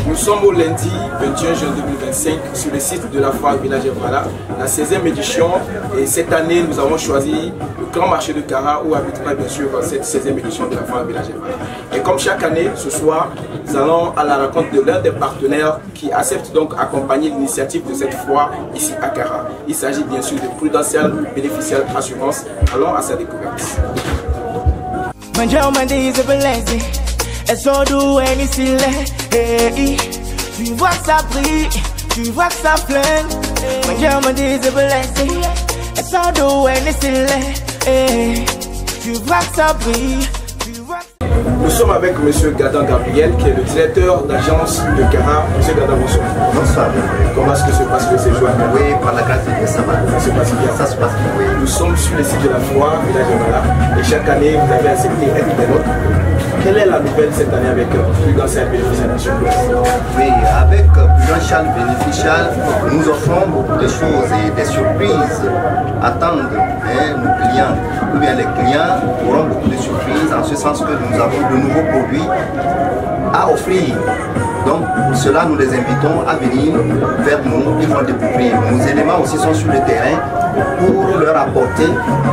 Nous sommes au lundi 21 juin 2025 sur le site de la foire Village Evara, la 16e édition. Et cette année, nous avons choisi le grand marché de Kara où habitera bien sûr cette 16e édition de la foire Village Evara. Et comme chaque année, ce soir, nous allons à la rencontre de l'un des partenaires qui accepte donc accompagner l'initiative de cette foire ici à Kara. Il s'agit bien sûr de Prudential Beneficial Assurance. Allons à sa découverte. Tu vois que ça brille, tu vois que ça flingue. Mon Dieu me dit c'est blessé. Et sans doux et tu vois que ça brille. Nous sommes avec M. Gadan Gabriel, qui est le directeur d'agence de Kara. M. Gadan, bonsoir. Bonsoir. Comment est-ce que se passe le séjour à Kara? Oui, par la grâce de Dieu, ça va. Ça se passe bien. Ça se passe bien, oui. Nous sommes sur le site de la foire Village Evara et chaque année, vous avez accepté être des nôtres. Quelle est la nouvelle cette année avec Prudential Beneficial Assurance? Oui, avec Prudential Beneficial, nous offrons beaucoup de choses et des surprises attendent nos clients. Ou bien les clients auront beaucoup de surprises en ce sens que nous avons de nouveaux produits à offrir. Donc pour cela, nous les invitons à venir vers nous, ils vont découvrir. Nos éléments aussi sont sur le terrain pour leur apporter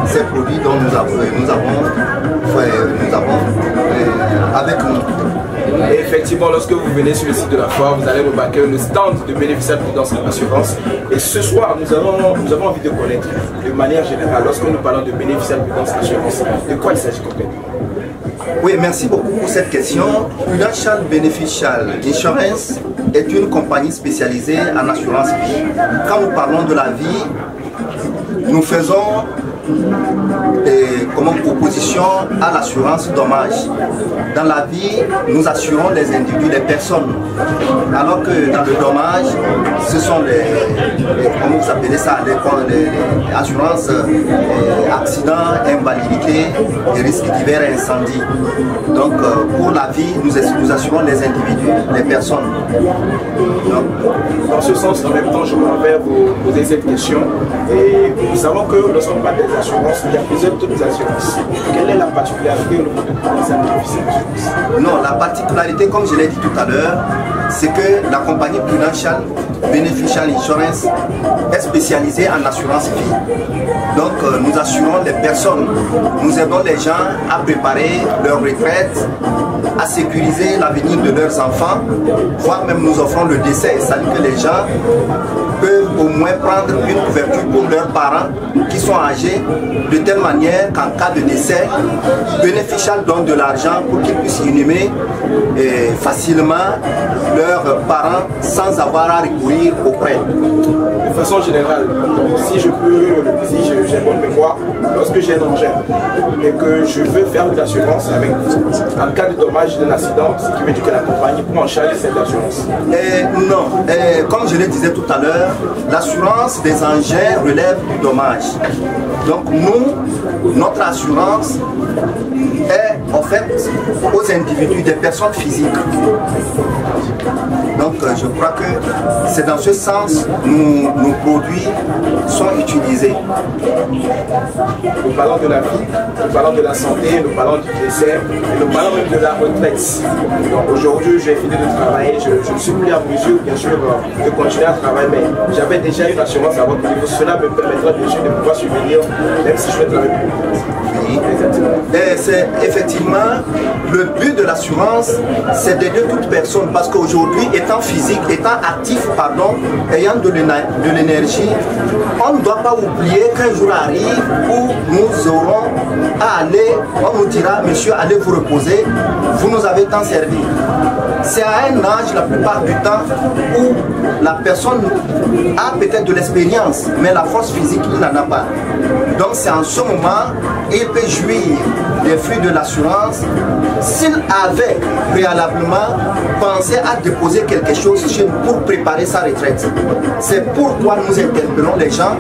ces produits dont nous avons avec nous. Et effectivement, lorsque vous venez sur le site de la foire, vous allez remarquer le stand de Beneficial Prudential Assurance. Et ce soir, nous avons envie de connaître de manière générale, lorsque nous parlons de Beneficial Prudential Assurance, de quoi il s'agit complètement? Oui, merci beaucoup pour cette question. Prudential Beneficial Insurance est une compagnie spécialisée en assurance vie. Quand nous parlons de la vie, nous faisons comme proposition à l'assurance dommage. Dans la vie, nous assurons les individus, les personnes. Alors que dans le dommage, ce sont comment vous appelez ça, les assurances accidents, invalidité et risques divers et incendie. Donc pour la vie, nous assurons les individus, les personnes. Donc, dans ce sens, en même temps, je voudrais vous poser cette question. Et nous savons que lorsqu'on parle des assurances, il y a plusieurs types d'assurances. Quelle est la particularité au niveau de Prudential Beneficial Assurance? Non, la particularité, comme je l'ai dit tout à l'heure, c'est que la compagnie Prudential Beneficial Insurance est spécialisée en assurance vie. Donc nous assurons les personnes, nous aidons les gens à préparer leur retraite, à sécuriser l'avenir de leurs enfants, voire même nous offrons le décès, c'est-à-dire que les gens peuvent au moins prendre une couverture pour leurs parents qui sont âgés, de telle manière qu'en cas de décès, Beneficial donne de l'argent pour qu'ils puissent inhumer facilement leurs parents sans avoir à recourir au prêt. De façon générale, si j'ai bonne mémoire, lorsque j'ai un engin et que je veux faire de l'assurance avec vous, en cas de dommage d'un accident, ce qui veut dire que la compagnie prend en charge cette assurance? Non, comme je le disais tout à l'heure, l'assurance des engins relève du dommage. Donc nous, notre assurance est offerte aux individus, des personnes physiques. Donc je crois que c'est dans ce sens que nos produits sont utilisés. Nous parlons de la vie, nous parlons de la santé, nous parlons du décès, et nous parlons même de la retraite. Donc aujourd'hui j'ai fini de travailler, je ne suis plus en mesure bien sûr de continuer à travailler, mais j'avais déjà une assurance à votre niveau. Cela me permettra bien sûr de pouvoir subvenir même si je vais travailler plus. Oui, c'est effectivement le but de l'assurance, c'est d'aider toute personne parce qu'aujourd'hui, étant physique, étant actif, pardon, ayant de l'énergie, on ne doit pas oublier qu'un jour arrive où nous aurons à aller, on nous dira, monsieur, allez vous reposer, vous nous avez tant servi. C'est à un âge, la plupart du temps, où la personne a peut-être de l'expérience, mais la force physique, il n'en a pas. Donc c'est en ce moment, il peut jouir des fruits de l'assurance s'il avait préalablement pensé à déposer quelque chose chez nous pour préparer sa retraite. C'est pourquoi nous interpellons les gens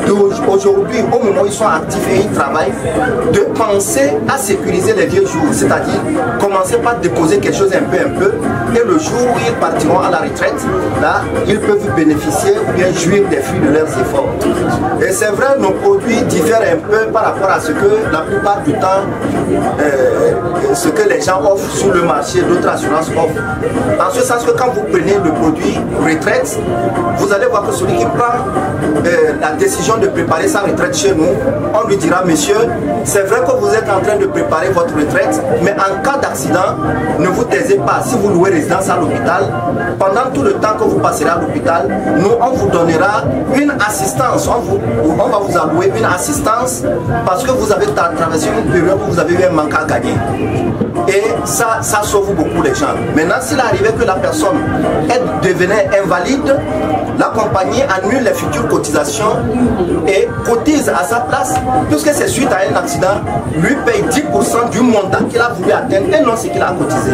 d'aujourd'hui, au moment où ils sont actifs et ils travaillent, de penser à sécuriser les vieux jours, c'est-à-dire commencer par déposer quelque chose un peu, et le jour où ils partiront à la retraite, là, ils peuvent bénéficier ou bien jouir des fruits de leurs efforts. Et c'est vrai, nos produits diffèrent un peu par rapport à ce que la plupart du temps, ce que les gens offrent sur le marché, d'autres assurances offrent. En ce sens que quand vous prenez le produit retraite, vous allez voir que celui qui prend la décision de préparer sa retraite chez nous, on lui dira, monsieur, c'est vrai que vous êtes en train de préparer votre retraite, mais en cas d'accident, ne vous taisez pas. Si vous louez résidence à l'hôpital, pendant tout le temps que vous passerez à l'hôpital, nous, on vous donnera une assistance. On va vous allouer une assistance parce que vous avez traversé une période où vous avez eu un manque à gagner. Et ça sauve beaucoup les gens. Maintenant, s'il arrivait que la personne devenait invalide, la compagnie annule les futures cotisations et cotise à sa place, puisque c'est suite à un accident, lui paye 10% du montant qu'il a voulu atteindre et non ce qu'il a cotisé.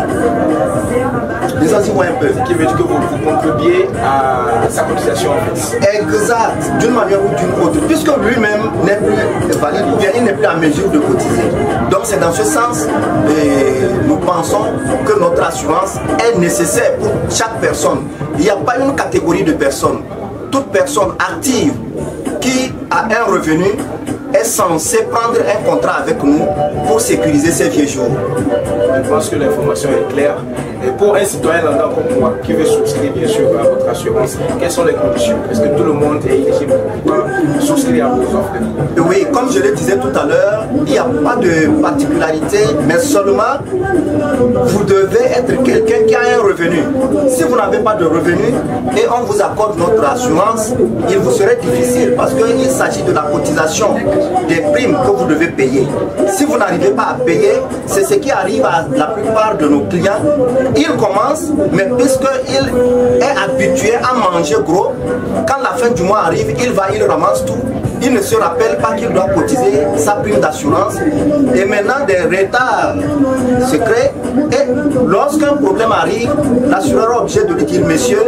Les gens s'y voient un peu. Ce qui veut dire que vous contribuez à sa cotisation en fait. Exact, d'une manière ou d'une autre, puisque lui-même n'est plus valide ou bien il n'est plus en mesure de cotiser. Donc c'est dans ce sens nous pensons que notre assurance est nécessaire pour chaque personne. Il n'y a pas une catégorie de personnes. Toute personne active qui a un revenu est censée prendre un contrat avec nous pour sécuriser ses vieux jours. Je pense que l'information est claire. Et pour un citoyen lambda comme moi qui veut souscrire bien sûr à votre assurance, quelles sont les conditions? Est-ce que tout le monde est éligible pour souscrire à vos offres? Oui, comme je le disais tout à l'heure, il n'y a pas de particularité, mais seulement vous devez être quelqu'un qui a un revenu. Si vous n'avez pas de revenu et on vous accorde notre assurance, il vous serait difficile parce qu'il s'agit de la cotisation des primes que vous devez payer. Si vous n'arrivez pas à payer, c'est ce qui arrive à la plupart de nos clients. Il commence, mais puisqu'il est habitué à manger gros, quand la fin du mois arrive, il ramasse tout. Il ne se rappelle pas qu'il doit cotiser sa prime d'assurance. Et maintenant, des retards se créent. Et lorsqu'un problème arrive, l'assureur est obligé de lui dire, monsieur,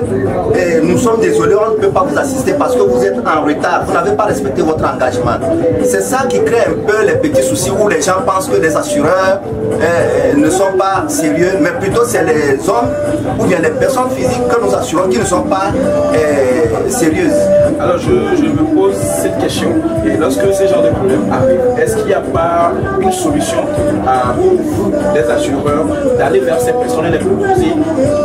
nous sommes désolés, on ne peut pas vous assister parce que vous êtes en retard, vous n'avez pas respecté votre engagement. C'est ça qui crée un peu les petits soucis où les gens pensent que les assureurs ne sont pas sérieux, mais plutôt c'est les hommes ou bien les personnes physiques que nous assurons qui ne sont pas sérieuses. Alors je me pose cette question. Et lorsque ce genre de problème arrive, est-ce qu'il n'y a pas une solution pour vous, les assureurs, d'aller vers ces personnes et les proposer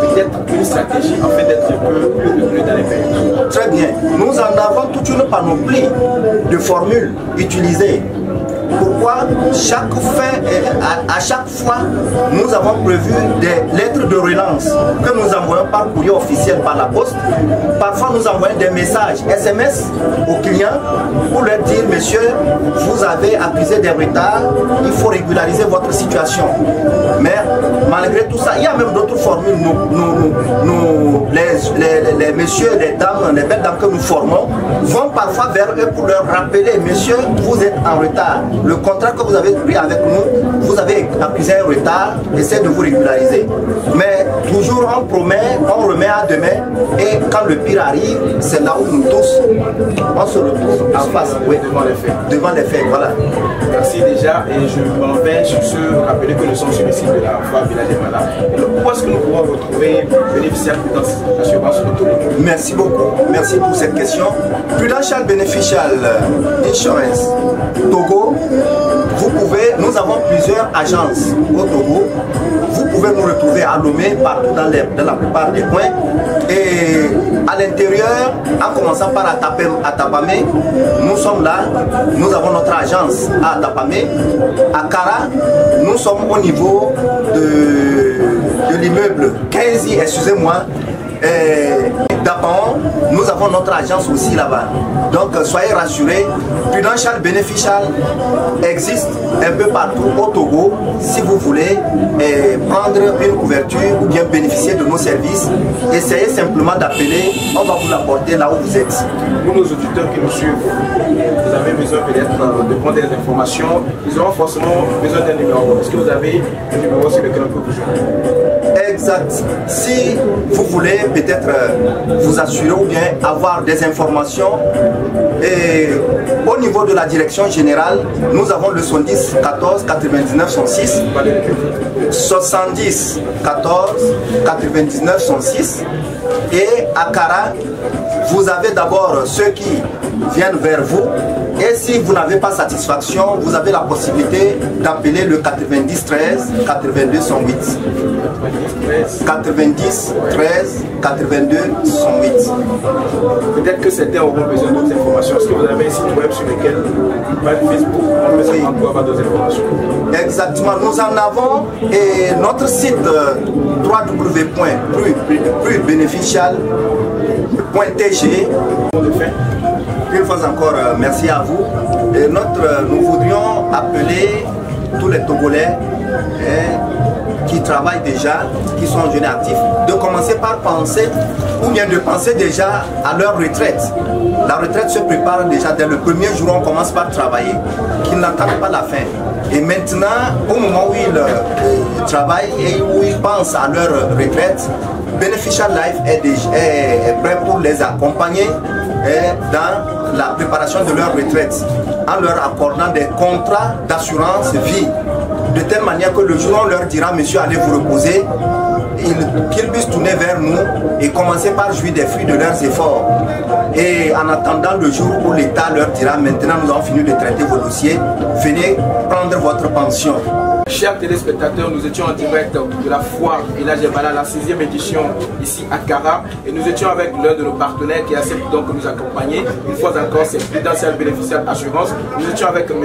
peut-être une stratégie afin d'être un peu plus revenu dans les périodes? Très bien. Nous en avons toute une panoplie de formules utilisées. Pourquoi à chaque fois, nous avons prévu des lettres de relance que nous envoyons par courrier officiel par la poste. Parfois, nous envoyons des messages SMS aux clients pour leur dire, monsieur, vous avez accusé des retards, il faut régulariser votre situation. Mais malgré tout ça, il y a même d'autres formules. Les messieurs, les dames, les belles dames que nous formons vont parfois vers eux pour leur rappeler, monsieur, vous êtes en retard. Le contrat que vous avez pris avec nous, vous avez accusé un retard, essayez de vous régulariser. Mais toujours on promet, on remet à demain, et quand le pire arrive, c'est là où nous tous, on se retrouve en face, oui, devant les faits. Devant les faits, voilà. Merci déjà, et je m'en vais sur ce rappeler que nous sommes sur le site de la foire Village des Malades. Où est-ce que nous pourrons retrouver bénéficiaires dans l'assurance Auto? Merci beaucoup, merci pour cette question. Prudential Beneficial Insurance Togo, nous avons plusieurs agences au Togo. Vous pouvez nous retrouver à Lomé, partout dans la plupart des coins. Et à l'intérieur, en commençant par Atapamé, nous sommes là. Nous avons notre agence à Atapamé. À Kara, nous sommes au niveau de l'immeuble 15, excusez-moi. D'Apaon, nous avons notre agence aussi là-bas. Donc soyez rassurés, Prudential Beneficial existe un peu partout au Togo. Si vous voulez prendre une couverture ou bien bénéficier de nos services, essayez simplement d'appeler, on va vous l'apporter là où vous êtes. Pour nos auditeurs qui nous suivent, vous avez besoin peut-être de prendre des informations, ils auront forcément besoin d'un numéro. Est-ce que vous avez un numéro sur lequel on peut vous joindre? Exact. Si vous voulez peut-être vous assurer ou bien avoir des informations. Et au niveau de la direction générale, nous avons le 70 14 99 106, 70 14 99 106. Et à Kara, vous avez d'abord ceux qui viennent vers vous. Et si vous n'avez pas satisfaction, vous avez la possibilité d'appeler le 90 13 82 108. 90 13 82 108. Peut-être que certains auront besoin d'autres informations. Est-ce que vous avez un site web sur lequel, par Facebook, on peut savoir avoir d'autres informations? Exactement. Nous en avons et notre site www.plusbeneficial.tg. Une fois encore, merci à vous. Et nous voudrions appeler tous les Togolais qui travaillent déjà, qui sont jeunes actifs, de commencer par penser, ou bien de penser déjà à leur retraite. La retraite se prépare déjà dès le premier jour, on commence par travailler, qu'ils n'attendent pas la fin. Et maintenant, au moment où ils travaillent et où ils pensent à leur retraite, Beneficial Life est prêt pour les accompagner dans la préparation de leur retraite, en leur accordant des contrats d'assurance vie, de telle manière que le jour où on leur dira, monsieur, allez vous reposer, qu'ils puissent tourner vers nous et commencer par jouir des fruits de leurs efforts. Et en attendant le jour où l'État leur dira, maintenant nous avons fini de traiter vos dossiers, venez prendre votre pension. Chers téléspectateurs, nous étions en direct de la foire Village Ebala, la 6e édition ici à Kara, et nous étions avec l'un de nos partenaires qui accepte donc de nous accompagner. Une fois encore, c'est Prudential Beneficial Assurance. Nous étions avec M.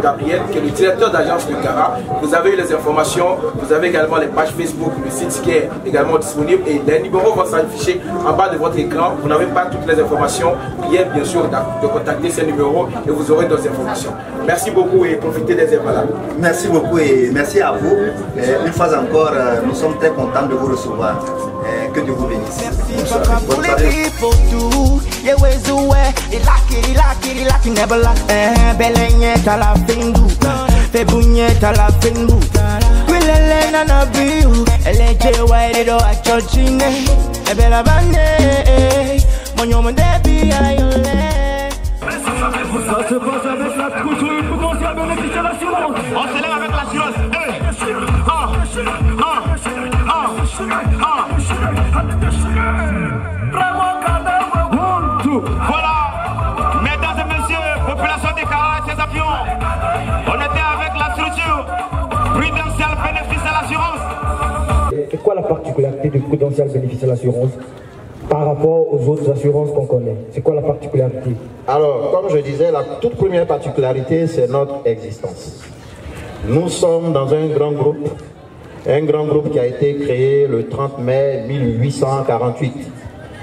Gabriel, qui est le directeur d'agence de Kara. Vous avez eu les informations, vous avez également les pages Facebook, le site qui est également disponible, et les numéros vont s'afficher en bas de votre écran. Vous n'avez pas toutes les informations, priez bien sûr de contacter ces numéros et vous aurez d'autres informations. Merci beaucoup et profitez des Ebala. Merci beaucoup et merci à vous. Une fois encore, nous sommes très contents de vous recevoir. Que Dieu vous bénisse. Ça se passe avec la structure Prudential Beneficial Assurance. On s'élève avec l'assurance. Voilà, mesdames et messieurs, population de Kara et ses avions, on était avec la structure Prudential Beneficial Assurance. C'est quoi la particularité de Prudential Beneficial Assurance par rapport aux autres assurances qu'on connaît? C'est quoi la particularité? Alors, comme je disais, la toute première particularité, c'est notre existence. Nous sommes dans un grand groupe qui a été créé le 30 mai 1848.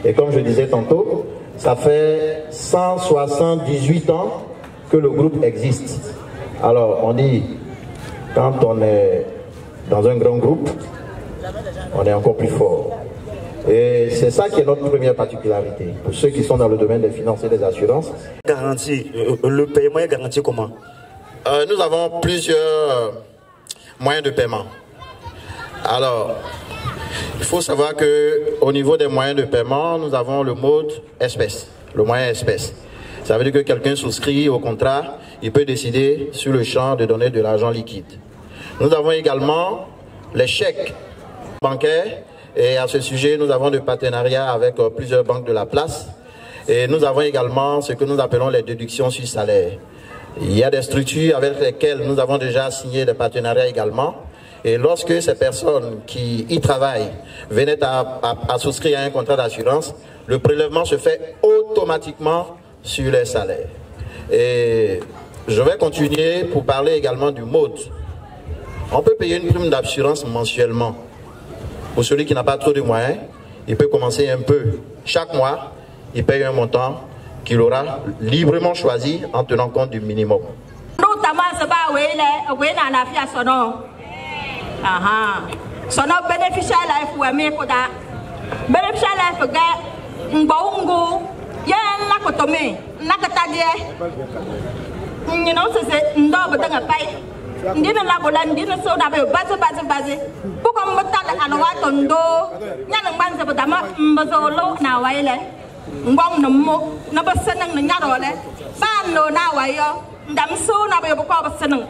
Et comme je disais tantôt, ça fait 178 ans que le groupe existe. Alors, on dit, quand on est dans un grand groupe, on est encore plus fort. Et c'est ça qui est notre première particularité. Pour ceux qui sont dans le domaine des finances et des assurances. Garantie, le paiement est garanti comment? Nous avons plusieurs moyens de paiement. Alors, il faut savoir qu'au niveau des moyens de paiement, nous avons le mode espèce, le moyen espèce. Ça veut dire que quelqu'un souscrit au contrat, il peut décider sur le champ de donner de l'argent liquide. Nous avons également les chèques bancaires. Et à ce sujet, nous avons des partenariats avec plusieurs banques de la place. Et nous avons également ce que nous appelons les déductions sur salaire. Il y a des structures avec lesquelles nous avons déjà signé des partenariats également. Et lorsque ces personnes qui y travaillent venaient à souscrire à un contrat d'assurance, le prélèvement se fait automatiquement sur les salaires. Et je vais continuer pour parler également du mode. On peut payer une prime d'assurance mensuellement. Pour celui qui n'a pas trop de moyens, il peut commencer un peu. Chaque mois, il paye un montant qu'il aura librement choisi en tenant compte du minimum. ndina la bola ndina so na be baze pourquoi me tal anwa tondo nyana ngbanze bodama mbazolo na waile ngong no mo na basenang na nyarole ban no na wayo ndam so na be ko basenang